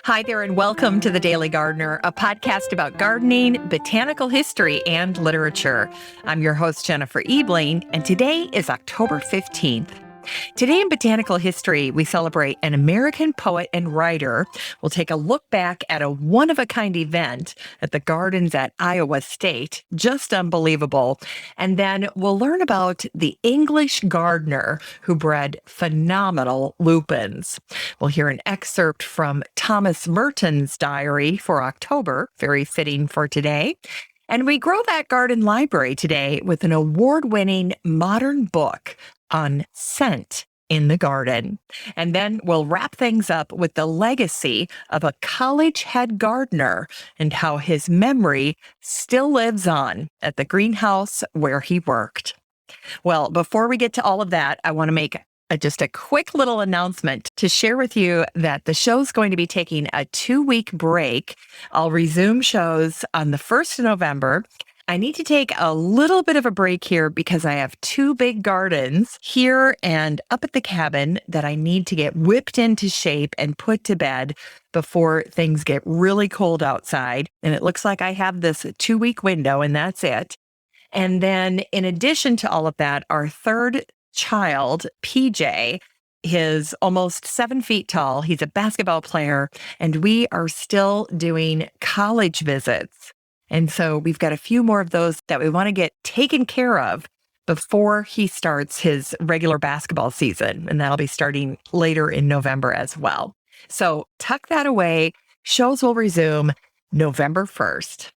Hi there, and welcome to The Daily Gardener, a podcast about gardening, botanical history, and literature. I'm your host, Jennifer Ebling, and today is October 15th. Today in Botanical History, we celebrate an American poet and writer. We'll take a look back at a one-of-a-kind event at the gardens at Iowa State. Just unbelievable. And then we'll learn about the English gardener who bred phenomenal lupins. We'll hear an excerpt from Thomas Merton's diary for October, very fitting for today. And we grow that garden library today with an award-winning modern book on scent in the garden. And then we'll wrap things up with the legacy of a college head gardener and how his memory still lives on at the greenhouse where he worked. Well, before we get to all of that, I want to make just a quick little announcement to share with you that the show's going to be taking a 2-week break. I'll resume shows on the 1st of November. I need to take a little bit of a break here because I have 2 big gardens here and up at the cabin that I need to get whipped into shape and put to bed before things get really cold outside. And it looks like I have this 2-week window, and that's it. And then in addition to all of that, our third child, PJ, is almost 7 feet tall. He's a basketball player, and we are still doing college visits. And so we've got a few more of those that we want to get taken care of before he starts his regular basketball season. And that'll be starting later in November as well. So tuck that away. Shows will resume November 1st.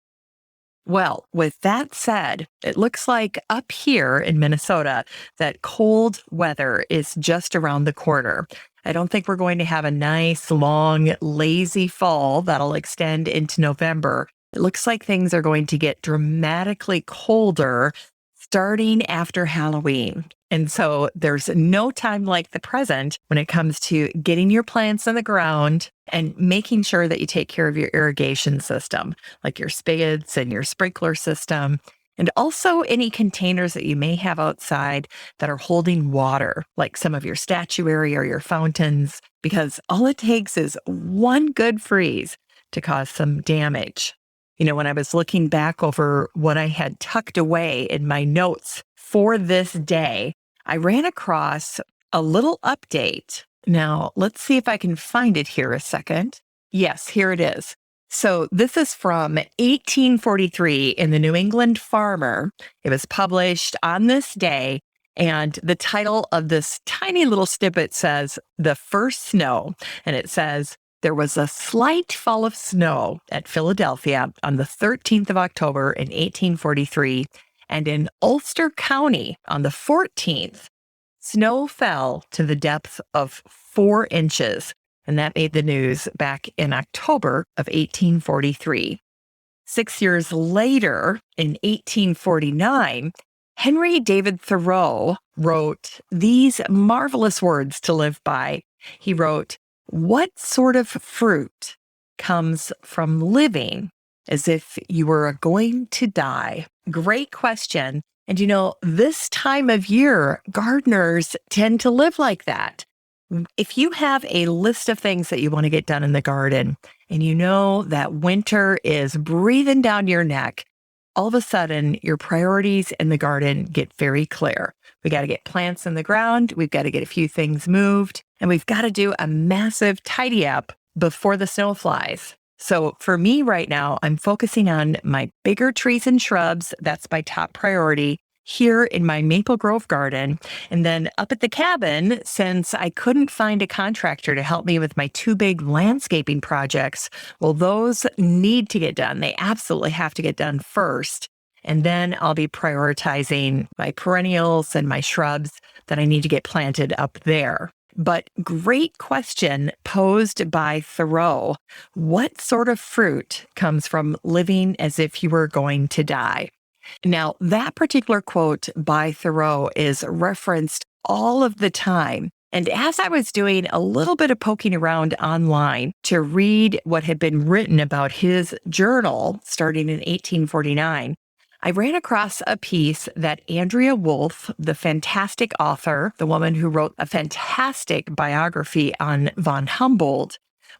Well, with that said, it looks like up here in Minnesota that cold weather is just around the corner. I don't think we're going to have a nice, long, lazy fall that'll extend into November. It looks like things are going to get dramatically colder starting after Halloween. And so there's no time like the present when it comes to getting your plants in the ground and making sure that you take care of your irrigation system, like your spigots and your sprinkler system, and also any containers that you may have outside that are holding water, like some of your statuary or your fountains, because all it takes is one good freeze to cause some damage. You know, when I was looking back over what I had tucked away in my notes for this day, I ran across a little update. Now, let's see if I can find it here a second. Yes, here it is. So this is from 1843 in the New England Farmer. It was published on this day, and the title of this tiny little snippet says, "The First Snow," and it says, "There was a slight fall of snow at Philadelphia on the 13th of October in 1843, and in Ulster County on the 14th, snow fell to the depth of 4 inches." And that made the news back in October of 1843. 6 years later, in 1849, Henry David Thoreau wrote these marvelous words to live by. He wrote, "What sort of fruit comes from living as if you were going to die?" Great question. And you know, this time of year, gardeners tend to live like that. If you have a list of things that you want to get done in the garden, and you know that winter is breathing down your neck, all of a sudden your priorities in the garden get very clear. We got to get plants in the ground. We've got to get a few things moved, and we've got to do a massive tidy up before the snow flies. So for me right now, I'm focusing on my bigger trees and shrubs. That's my top priority here in my Maple Grove garden. And then up at the cabin, since I couldn't find a contractor to help me with my 2 big landscaping projects, well, those need to get done. They absolutely have to get done first. And then I'll be prioritizing my perennials and my shrubs that I need to get planted up there. But great question posed by Thoreau. What sort of fruit comes from living as if you were going to die? Now, that particular quote by Thoreau is referenced all of the time. And as I was doing a little bit of poking around online to read what had been written about his journal starting in 1849, I ran across a piece that Andrea Wolf, the fantastic author, the woman who wrote a fantastic biography on von Humboldt,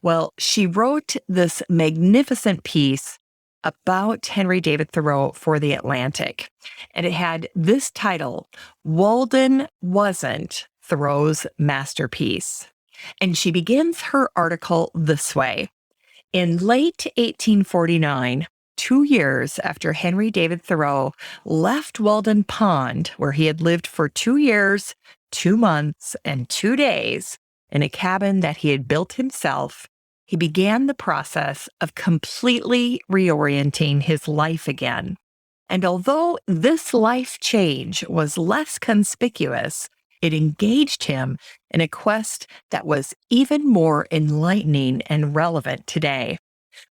Well, she wrote this magnificent piece about Henry David Thoreau for The Atlantic, and it had this title, Walden Wasn't Thoreau's Masterpiece. And she begins her article this way. In late 1849, 2 years after Henry David Thoreau left Walden Pond, where he had lived for 2 years, 2 months, and 2 days in a cabin that he had built himself, he began the process of completely reorienting his life again. And although this life change was less conspicuous, it engaged him in a quest that was even more enlightening and relevant today.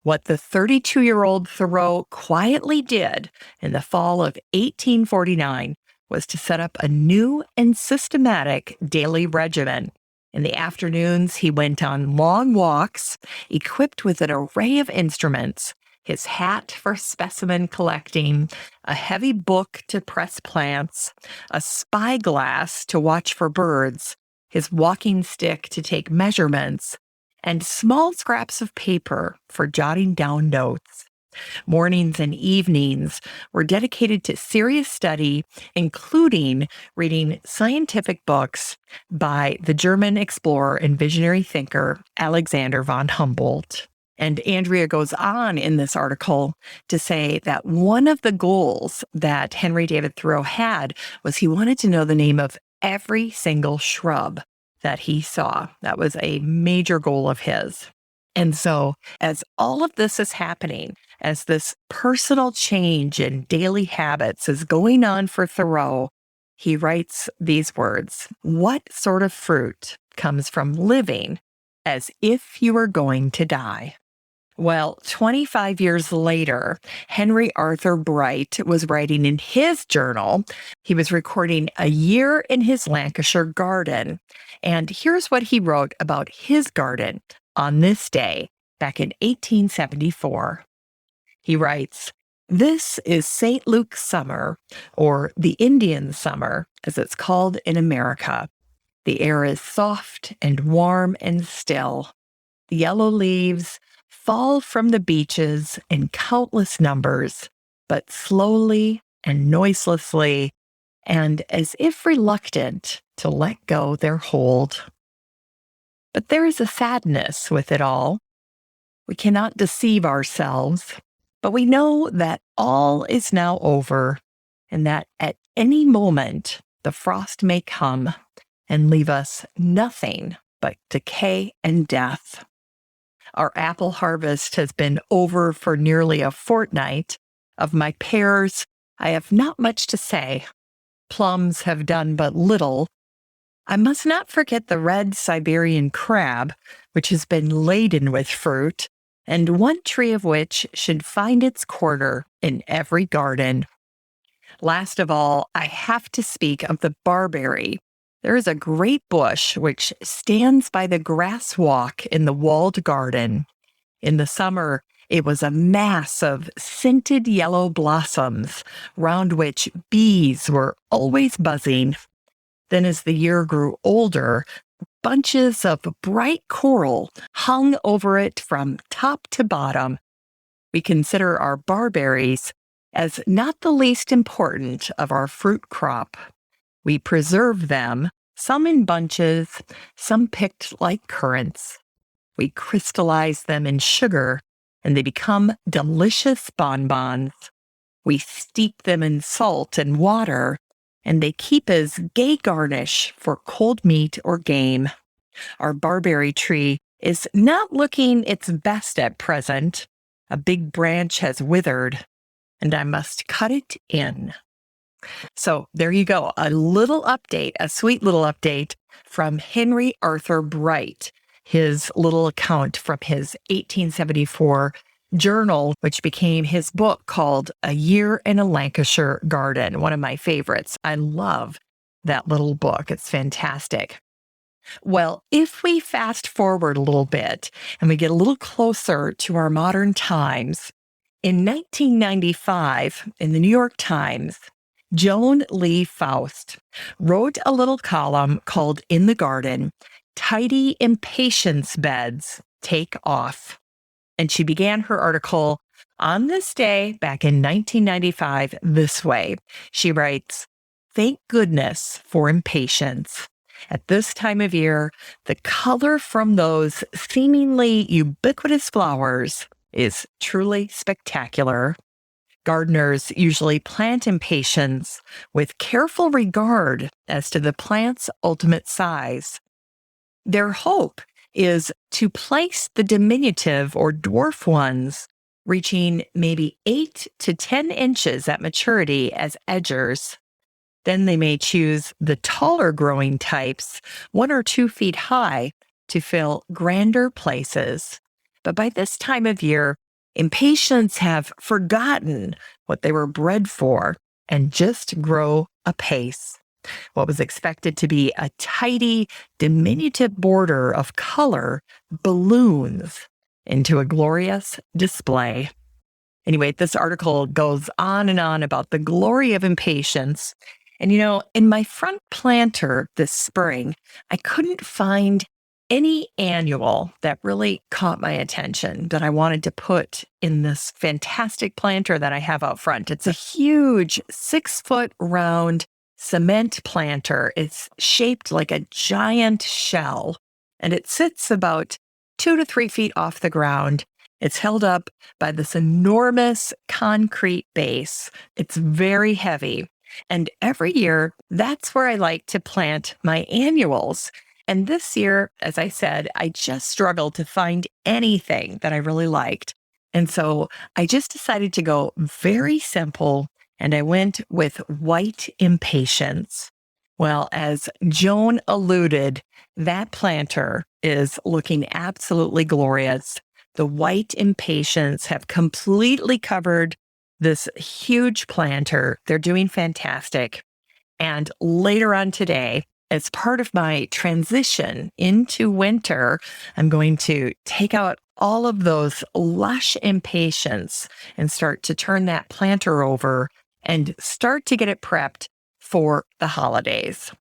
What the 32-year-old Thoreau quietly did in the fall of 1849 was to set up a new and systematic daily regimen. In the afternoons, he went on long walks, equipped with an array of instruments, his hat for specimen collecting, a heavy book to press plants, a spyglass to watch for birds, his walking stick to take measurements, and small scraps of paper for jotting down notes. Mornings and evenings were dedicated to serious study, including reading scientific books by the German explorer and visionary thinker Alexander von Humboldt. And Andrea goes on in this article to say that one of the goals that Henry David Thoreau had was he wanted to know the name of every single shrub that he saw. That was a major goal of his. And so, as all of this is happening, as this personal change in daily habits is going on for Thoreau, he writes these words: "What sort of fruit comes from living as if you were going to die?" Well, 25 years later, Henry Arthur Bright was writing in his journal. He was recording a year in his Lancashire garden. And here's what he wrote about his garden on this day back in 1874. He writes, "This is St. Luke's summer, or the Indian summer, as it's called in America. The air is soft and warm and still. The yellow leaves fall from the beeches in countless numbers, but slowly and noiselessly, and as if reluctant to let go their hold. But there is a sadness with it all. We cannot deceive ourselves, but we know that all is now over, and that at any moment the frost may come and leave us nothing but decay and death. Our apple harvest has been over for nearly a fortnight. Of my pears, I have not much to say. Plums have done but little. I must not forget the red Siberian crab, which has been laden with fruit, and one tree of which should find its quarter in every garden. Last of all, I have to speak of the barberry. There is a great bush which stands by the grass walk in the walled garden. In the summer, it was a mass of scented yellow blossoms, round which bees were always buzzing. Then as the year grew older, bunches of bright coral hung over it from top to bottom. We consider our barberries as not the least important of our fruit crop. We preserve them, some in bunches, some picked like currants. We crystallize them in sugar, and they become delicious bonbons. We steep them in salt and water, and they keep as gay garnish for cold meat or game. Our barberry tree is not looking its best at present. A big branch has withered, and I must cut it in. So there you go, a little update, a sweet little update from Henry Arthur Bright, his little account from his 1874 journal, which became his book called A Year in a Lancashire Garden, one of my favorites. I love that little book. It's fantastic. Well, if we fast forward a little bit and we get a little closer to our modern times, in 1995, in the New York Times, Joan Lee Faust wrote a little column called In the Garden, Tidy Impatience Beds take off. And she began her article on this day back in 1995 this way. She writes, "Thank goodness for impatience. At this time of year, the color from those seemingly ubiquitous flowers is truly spectacular. Gardeners usually plant impatiens with careful regard as to the plant's ultimate size. Their hope is to place the diminutive or dwarf ones, reaching maybe 8 to 10 inches at maturity, as edgers. Then they may choose the taller growing types, 1 or 2 feet high, to fill grander places. But by this time of year, impatiens have forgotten what they were bred for and just grow apace. What was expected to be a tidy, diminutive border of color balloons into a glorious display." Anyway, this article goes on and on about the glory of impatiens. And in my front planter this spring, I couldn't find any annual that really caught my attention that I wanted to put in this fantastic planter that I have out front. It's a huge 6-foot round cement planter. It's shaped like a giant shell, and it sits about 2 to 3 feet off the ground. It's held up by this enormous concrete base. It's very heavy. And every year, that's where I like to plant my annuals. And this year, as I said, I just struggled to find anything that I really liked. And so I just decided to go very simple, and I went with white impatiens. Well, as Joan alluded, that planter is looking absolutely glorious. The white impatiens have completely covered this huge planter. They're doing fantastic. And later on today, as part of my transition into winter, I'm going to take out all of those lush impatiens and start to turn that planter over and start to get it prepped for the holidays.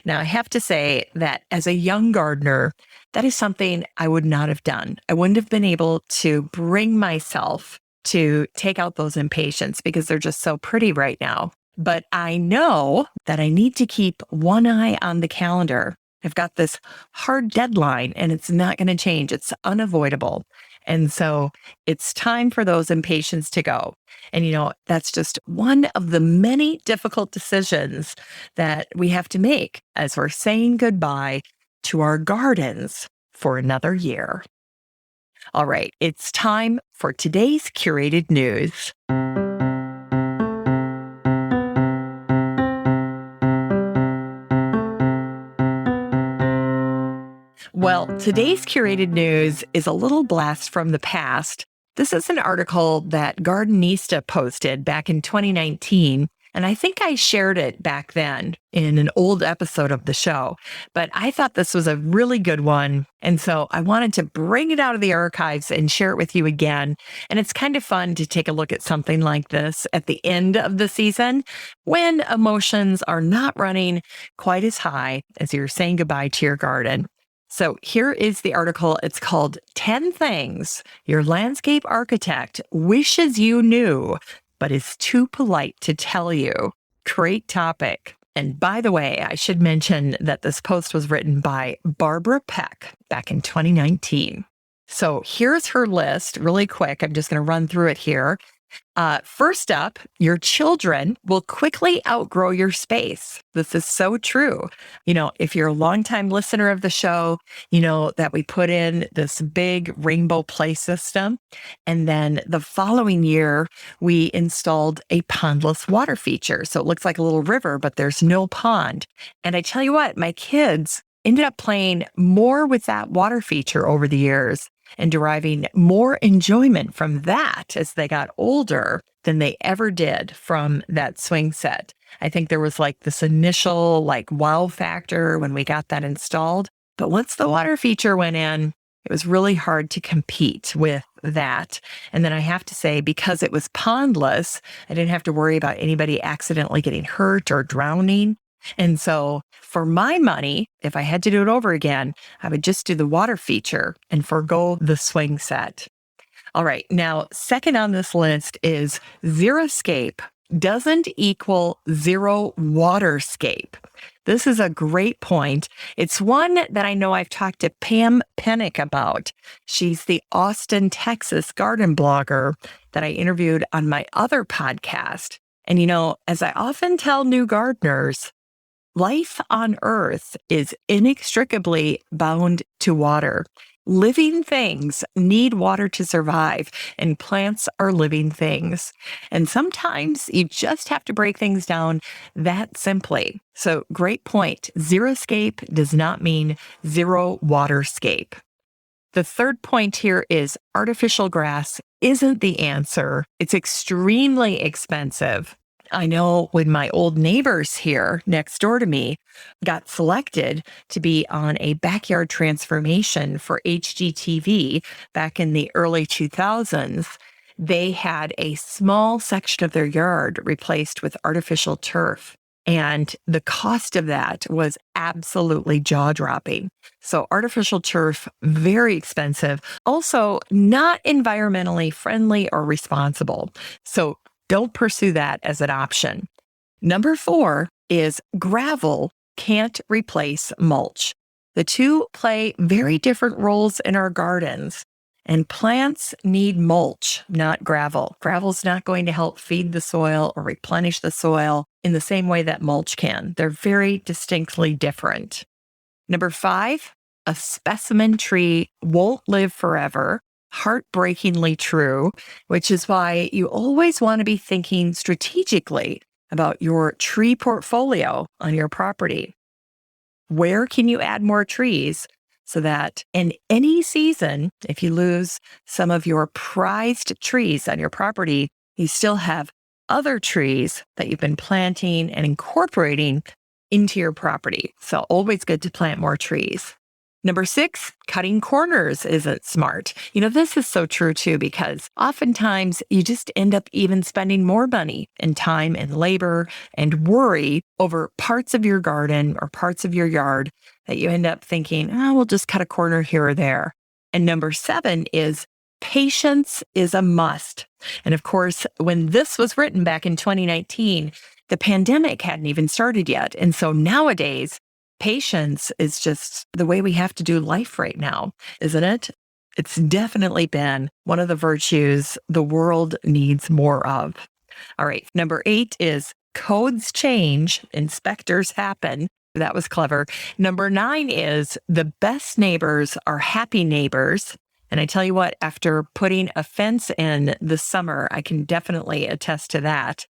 Now, I have to say that as a young gardener, that is something I would not have done. I wouldn't have been able to bring myself to take out those impatiens because they're just so pretty right now. But I know that I need to keep one eye on the calendar. I've got this hard deadline and it's not going to change. It's unavoidable. And so it's time for those impatiens to go. And that's just one of the many difficult decisions that we have to make as we're saying goodbye to our gardens for another year. All right, it's time for today's curated news. Well, today's curated news is a little blast from the past. This is an article that Gardenista posted back in 2019, and I think I shared it back then in an old episode of the show. But I thought this was a really good one, and so I wanted to bring it out of the archives and share it with you again. And it's kind of fun to take a look at something like this at the end of the season when emotions are not running quite as high as you're saying goodbye to your garden. So here is the article. It's called 10 Things Your Landscape Architect Wishes You Knew, but is too polite to tell you. Great topic. And by the way, I should mention that this post was written by Barbara Peck back in 2019. So here's her list really quick. I'm just going to run through it here. First up, your children will quickly outgrow your space. This is so true. If you're a longtime listener of the show, you know that we put in this big rainbow play system. And then the following year, we installed a pondless water feature. So it looks like a little river, but there's no pond. And I tell you what, my kids ended up playing more with that water feature over the years and deriving more enjoyment from that as they got older than they ever did from that swing set. I think there was this initial wow factor when we got that installed. But once the water feature went in, it was really hard to compete with that. And then I have to say, because it was pondless, I didn't have to worry about anybody accidentally getting hurt or drowning. And so for my money, if I had to do it over again, I would just do the water feature and forgo the swing set. All right. Now, second on this list is xeriscape doesn't equal zero waterscape. This is a great point. It's one that I know I've talked to Pam Pennick about. She's the Austin, Texas garden blogger that I interviewed on my other podcast. And, as I often tell new gardeners, life on earth is inextricably bound to water. Living things need water to survive, and plants are living things. And sometimes you just have to break things down that simply. So, great point. Xeriscape does not mean zero waterscape. The third point here is artificial grass isn't the answer. It's extremely expensive. I know when my old neighbors here next door to me got selected to be on a backyard transformation for HGTV back in the early 2000s, they had a small section of their yard replaced with artificial turf. And the cost of that was absolutely jaw-dropping. So artificial turf, very expensive. Also, not environmentally friendly or responsible. So don't pursue that as an option. Number 4 is gravel can't replace mulch. The two play very different roles in our gardens. And plants need mulch, not gravel. Gravel's not going to help feed the soil or replenish the soil in the same way that mulch can. They're very distinctly different. Number 5, a specimen tree won't live forever. Heartbreakingly true, which is why you always want to be thinking strategically about your tree portfolio on your property. Where can you add more trees so that in any season, if you lose some of your prized trees on your property, you still have other trees that you've been planting and incorporating into your property. So always good to plant more trees. Number 6, cutting corners isn't smart. This is so true too, because oftentimes you just end up even spending more money and time and labor and worry over parts of your garden or parts of your yard that you end up thinking, we'll just cut a corner here or there. And number 7 is patience is a must. And of course, when this was written back in 2019, the pandemic hadn't even started yet. And so nowadays, patience is just the way we have to do life right now, isn't it? It's definitely been one of the virtues the world needs more of. All right. Number 8 is codes change, inspectors happen. That was clever. Number 9 is the best neighbors are happy neighbors. And I tell you what, after putting a fence in this summer, I can definitely attest to that.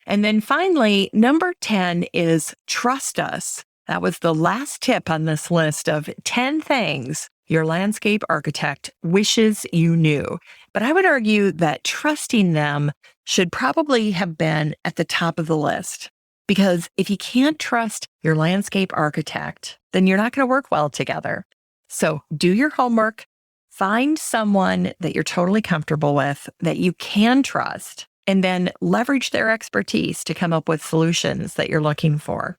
And then finally, number 10 is trust us. That was the last tip on this list of 10 things your landscape architect wishes you knew. But I would argue that trusting them should probably have been at the top of the list. Because if you can't trust your landscape architect, then you're not going to work well together. So do your homework, find someone that you're totally comfortable with, that you can trust, and then leverage their expertise to come up with solutions that you're looking for.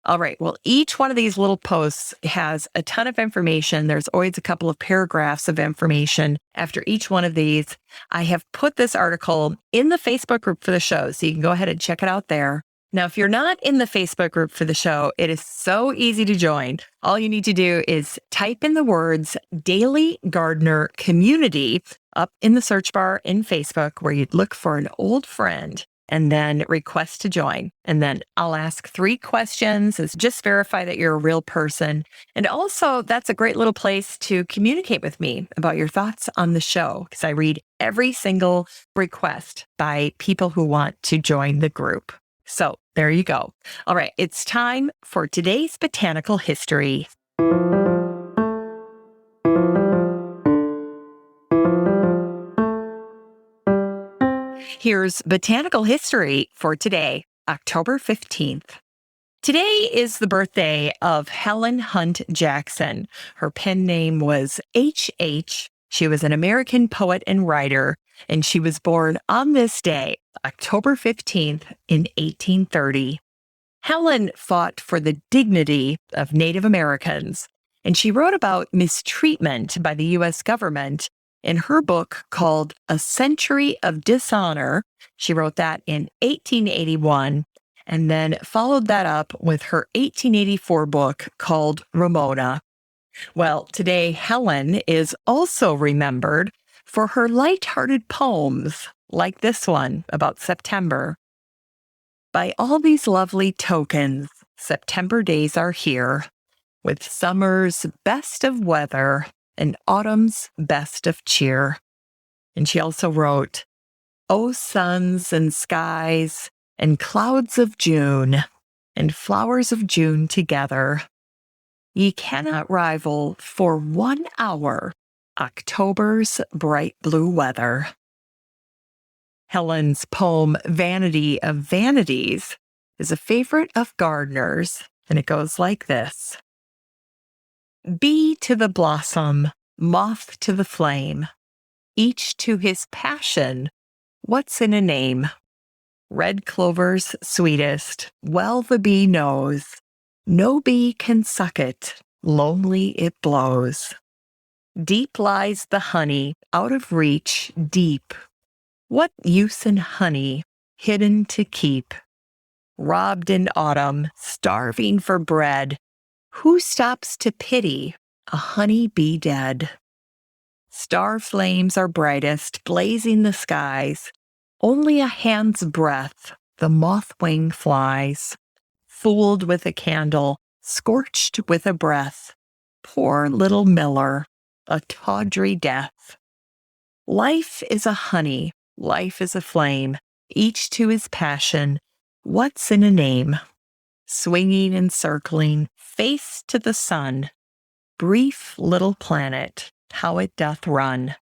All right. Well, each one of these little posts has a ton of information. There's always a couple of paragraphs of information after each one of these. I have put this article in the Facebook group for the show, so you can go ahead and check it out there. Now, if you're not in the Facebook group for the show, it is so easy to join. All you need to do is type in the words Daily Gardener Community up in the search bar in Facebook, where you'd look for an old friend, and then request to join. And then I'll ask 3 questions. It's just verify that you're a real person. And also, that's a great little place to communicate with me about your thoughts on the show, because I read every single request by people who want to join the group. So there you go. All right, it's time for today's botanical history. Here's botanical history for today, October 15th. Today is the birthday of Helen Hunt Jackson. Her pen name was H.H. She was an American poet and writer, and she was born on this day, October 15th, in 1830. Helen fought for the dignity of Native Americans, and she wrote about mistreatment by the U.S. government in her book called A Century of Dishonor. She wrote that in 1881, and then followed that up with her 1884 book called Ramona. Well, today, Helen is also remembered for her lighthearted poems, like this one about September. By all these lovely tokens, September days are here, with summer's best of weather and autumn's best of cheer. And she also wrote, O suns and skies and clouds of June, and flowers of June together, ye cannot rival for 1 hour October's bright blue weather. Helen's poem, Vanity of Vanities, is a favorite of gardeners, and it goes like this. Bee to the blossom, moth to the flame, each to his passion, what's in a name? Red clover's sweetest, well the bee knows, no bee can suck it, lonely it blows. Deep lies the honey, out of reach, deep. What use in honey, hidden to keep? Robbed in autumn, starving for bread, who stops to pity a honey bee dead? Star flames are brightest, blazing the skies. Only a hand's breadth the moth wing flies. Fooled with a candle, scorched with a breath. Poor little miller, a tawdry death. Life is a honey, life is a flame, each to his passion. What's in a name? Swinging and circling, face to the sun. Brief little planet, how it doth run.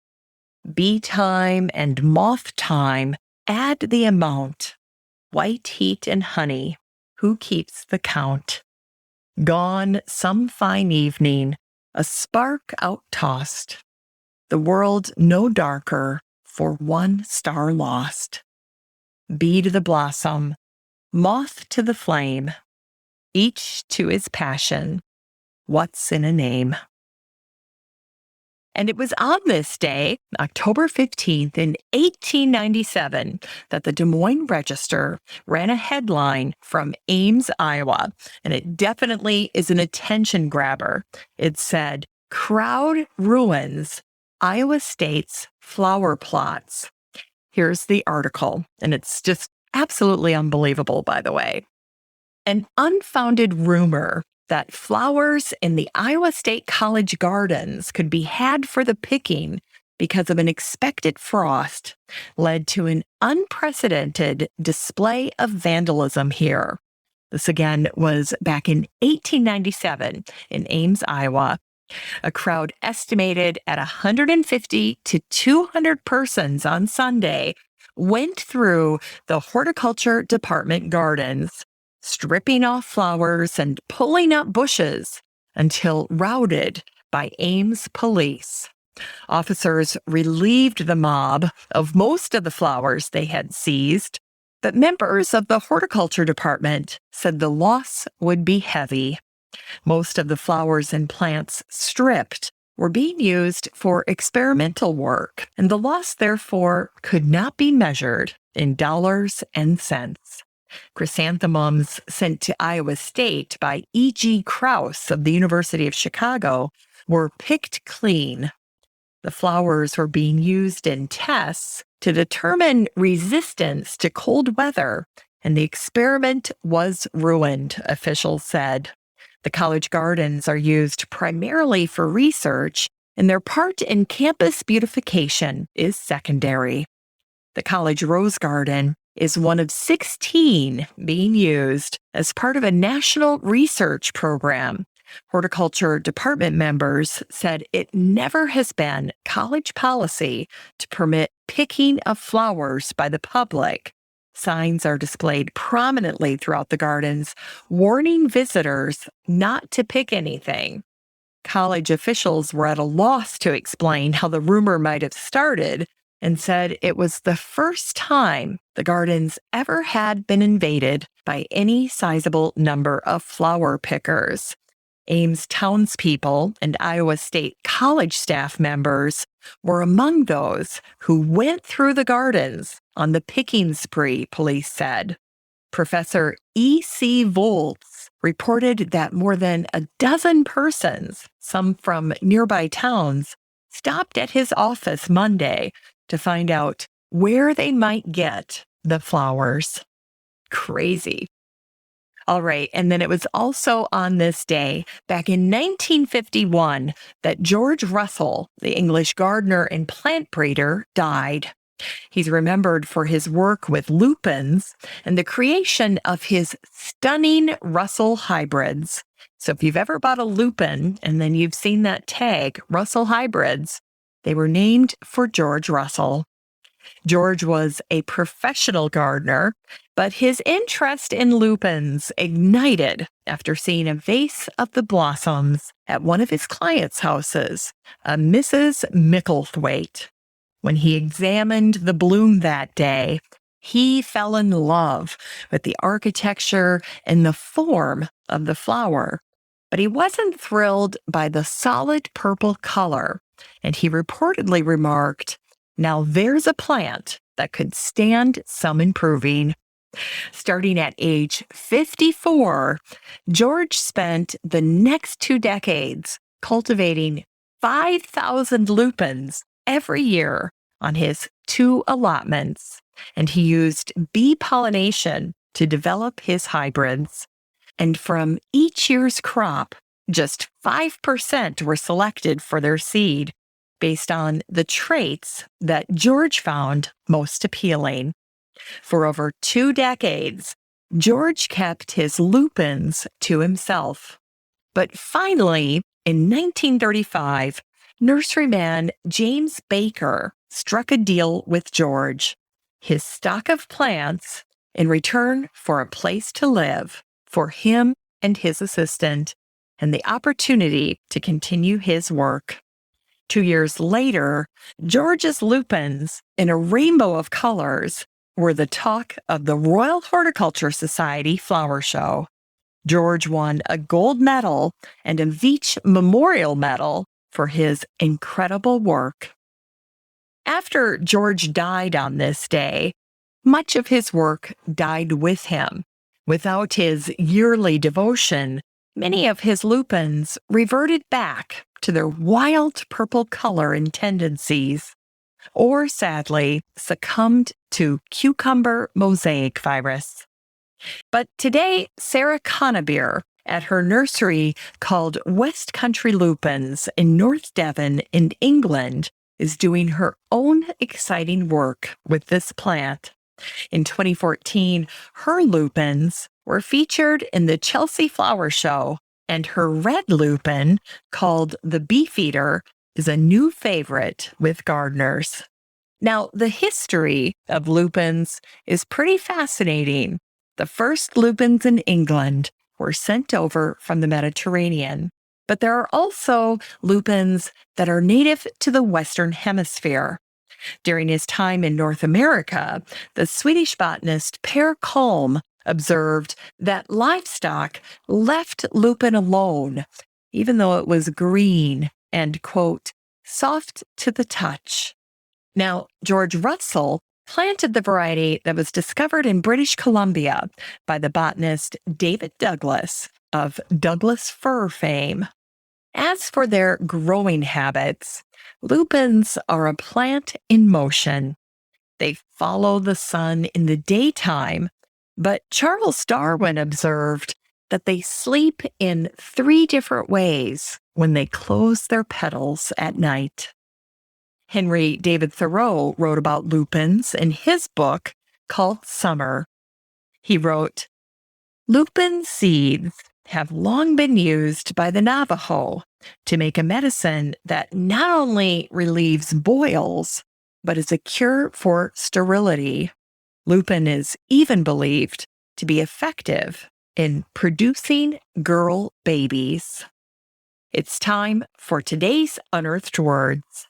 Bee time and moth time, add the amount. White heat and honey, who keeps the count? Gone some fine evening, a spark out-tossed. The world no darker for 1 star lost. Bee to the blossom, moth to the flame, each to his passion. What's in a name? And it was on this day, October 15th, in 1897, that the Des Moines Register ran a headline from Ames, Iowa, and it definitely is an attention grabber. It said, "Crowd ruins Iowa State's flower plots." Here's the article, and it's just absolutely unbelievable, by the way. An unfounded rumor that flowers in the Iowa State College gardens could be had for the picking because of an expected frost led to an unprecedented display of vandalism here. This again was back in 1897 in Ames, Iowa. A crowd estimated at 150 to 200 persons on Sunday went through the horticulture department gardens, stripping off flowers and pulling up bushes until routed by Ames police. Officers relieved the mob of most of the flowers they had seized, but members of the horticulture department said the loss would be heavy. Most of the flowers and plants stripped were being used for experimental work, and the loss, therefore, could not be measured in dollars and cents. Chrysanthemums sent to Iowa State by E.G. Krauss of the University of Chicago were picked clean. The flowers were being used in tests to determine resistance to cold weather, and the experiment was ruined, officials said. The college gardens are used primarily for research, and their part in campus beautification is secondary. The college rose garden is one of 16 being used as part of a national research program. Horticulture department members said it never has been college policy to permit picking of flowers by the public. Signs are displayed prominently throughout the gardens, warning visitors not to pick anything. College officials were at a loss to explain how the rumor might have started, and said it was the first time the gardens ever had been invaded by any sizable number of flower pickers. Ames townspeople and Iowa State College staff members were among those who went through the gardens on the picking spree, police said. Professor E.C. Volz reported that more than a dozen persons, some from nearby towns, stopped at his office Monday to find out where they might get the flowers. Crazy. All right. And then it was also on this day, back in 1951, that George Russell, the English gardener and plant breeder, died. He's remembered for his work with lupins and the creation of his stunning Russell hybrids. So if you've ever bought a lupin and then you've seen that tag, Russell hybrids, they were named for George Russell. George was a professional gardener, but his interest in lupins ignited after seeing a vase of the blossoms at one of his clients' houses, a Mrs. Micklethwaite. When he examined the bloom that day, he fell in love with the architecture and the form of the flower. But he wasn't thrilled by the solid purple color, and he reportedly remarked, "Now there's a plant that could stand some improving." Starting at age 54, George spent the next 2 decades cultivating 5,000 lupins every year on his 2 allotments, and he used bee pollination to develop his hybrids. And from each year's crop, just 5% were selected for their seed based on the traits that George found most appealing. For over 2 decades, George kept his lupins to himself. But finally, in 1935, nurseryman James Baker struck a deal with George. His stock of plants in return for a place to live for him and his assistant, and the opportunity to continue his work. 2 years later, George's lupins, in a rainbow of colors, were the talk of the Royal Horticulture Society flower show. George won a gold medal and a Veitch Memorial Medal for his incredible work. After George died on this day, much of his work died with him. Without his yearly devotion, many of his lupins reverted back to their wild purple color and tendencies, or sadly succumbed to cucumber mosaic virus. But today, Sarah Conabeer at her nursery called West Country Lupins in North Devon in England is doing her own exciting work with this plant. In 2014, her lupins were featured in the Chelsea Flower Show, and her red lupin, called the Beefeater, is a new favorite with gardeners. Now, the history of lupins is pretty fascinating. The first lupins in England were sent over from the Mediterranean, but there are also lupins that are native to the Western Hemisphere. During his time in North America, the Swedish botanist Per Kalm observed that livestock left lupin alone, even though it was green and, quote, soft to the touch. Now, George Russell planted the variety that was discovered in British Columbia by the botanist David Douglas of Douglas fir fame. As for their growing habits, lupins are a plant in motion. They follow the sun in the daytime, but Charles Darwin observed that they sleep in 3 different ways when they close their petals at night. Henry David Thoreau wrote about lupins in his book called Summer. He wrote, "Lupin seeds have long been used by the Navajo to make a medicine that not only relieves boils, but is a cure for sterility. Lupin is even believed to be effective in producing girl babies." It's time for today's Unearthed Words.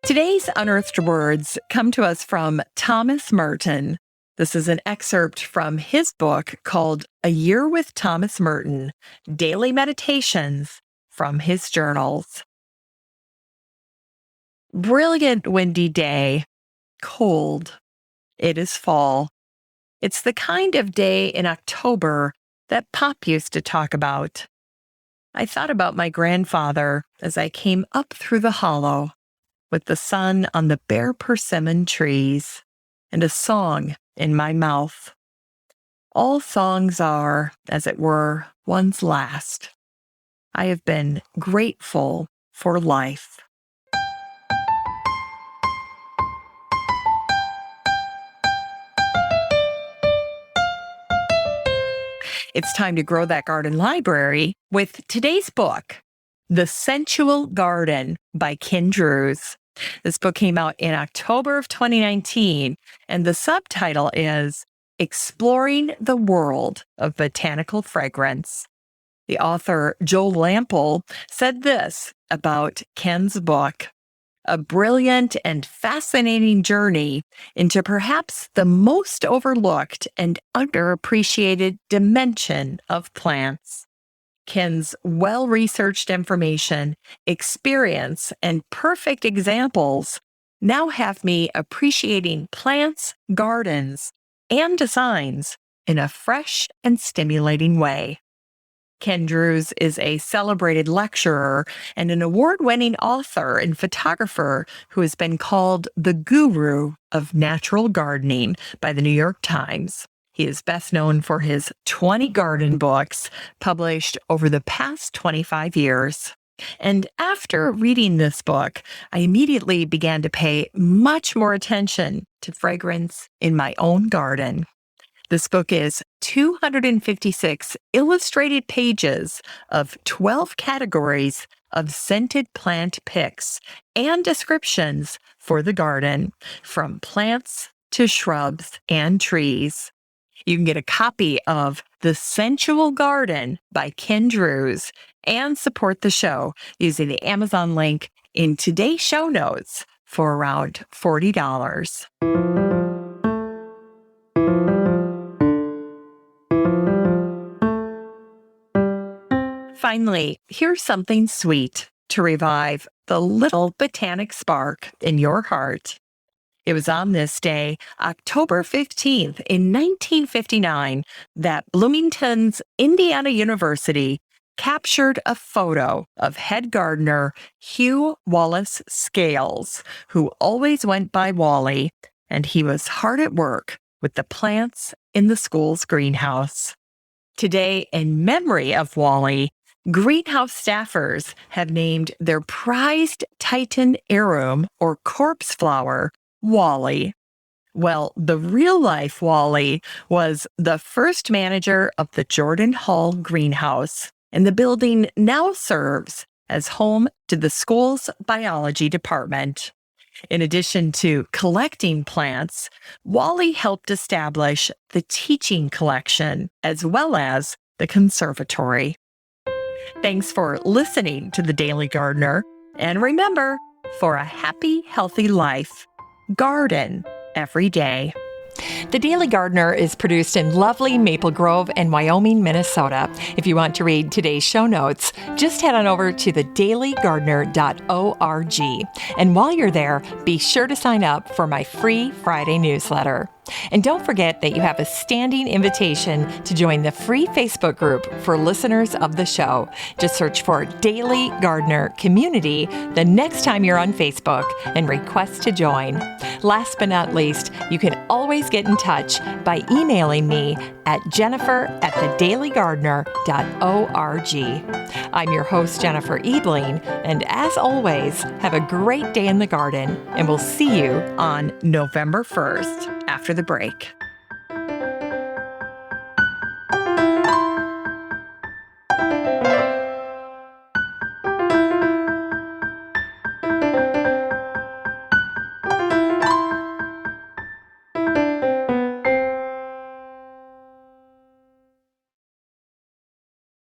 Today's unearthed words come to us from Thomas Merton. This is an excerpt from his book called A Year with Thomas Merton, Daily Meditations from his journals. Brilliant windy day, cold. It is fall. It's the kind of day in October that Pop used to talk about. I thought about my grandfather as I came up through the hollow with the sun on the bare persimmon trees and a song in my mouth. All songs are, as it were, one's last. I have been grateful for life. It's time to grow that garden library with today's book, The Sensual Garden by Ken Drews. This book came out in October of 2019, and the subtitle is Exploring the World of Botanical Fragrance. The author, Joel Lample, said this about Ken's book: a brilliant and fascinating journey into perhaps the most overlooked and underappreciated dimension of plants. Ken's well-researched information, experience, and perfect examples now have me appreciating plants, gardens, and designs in a fresh and stimulating way. Ken Drews is a celebrated lecturer and an award-winning author and photographer who has been called the guru of natural gardening by the New York Times. He is best known for his 20 garden books published over the past 25 years. And after reading this book, I immediately began to pay much more attention to fragrance in my own garden. This book is 256 illustrated pages of 12 categories of scented plant picks and descriptions for the garden, from plants to shrubs and trees. You can get a copy of The Sensual Garden by Ken Drews and support the show using the Amazon link in today's show notes for around $40. Finally, here's something sweet to revive the little botanic spark in your heart. It was on this day, October 15th in 1959, that Bloomington's Indiana University captured a photo of head gardener Hugh Wallace Scales, who always went by Wally, and he was hard at work with the plants in the school's greenhouse. Today, in memory of Wally, greenhouse staffers have named their prized Titan heirloom or corpse flower Wally. Well, the real-life Wally was the first manager of the Jordan Hall greenhouse, and the building now serves as home to the school's biology department. In addition to collecting plants, Wally helped establish the teaching collection as well as the conservatory. Thanks for listening to The Daily Gardener. And remember, for a happy, healthy life, garden every day. The Daily Gardener is produced in lovely Maple Grove and Wyoming, Minnesota. If you want to read today's show notes, just head on over to thedailygardener.org. And while you're there, be sure to sign up for my free Friday newsletter. And don't forget that you have a standing invitation to join the free Facebook group for listeners of the show. Just search for Daily Gardener Community the next time you're on Facebook and request to join. Last but not least, you can always get in touch by emailing me at jennifer@thedailygardener.org. I'm your host, Jennifer Ebling, and as always, have a great day in the garden, and we'll see you on November 1st after the break.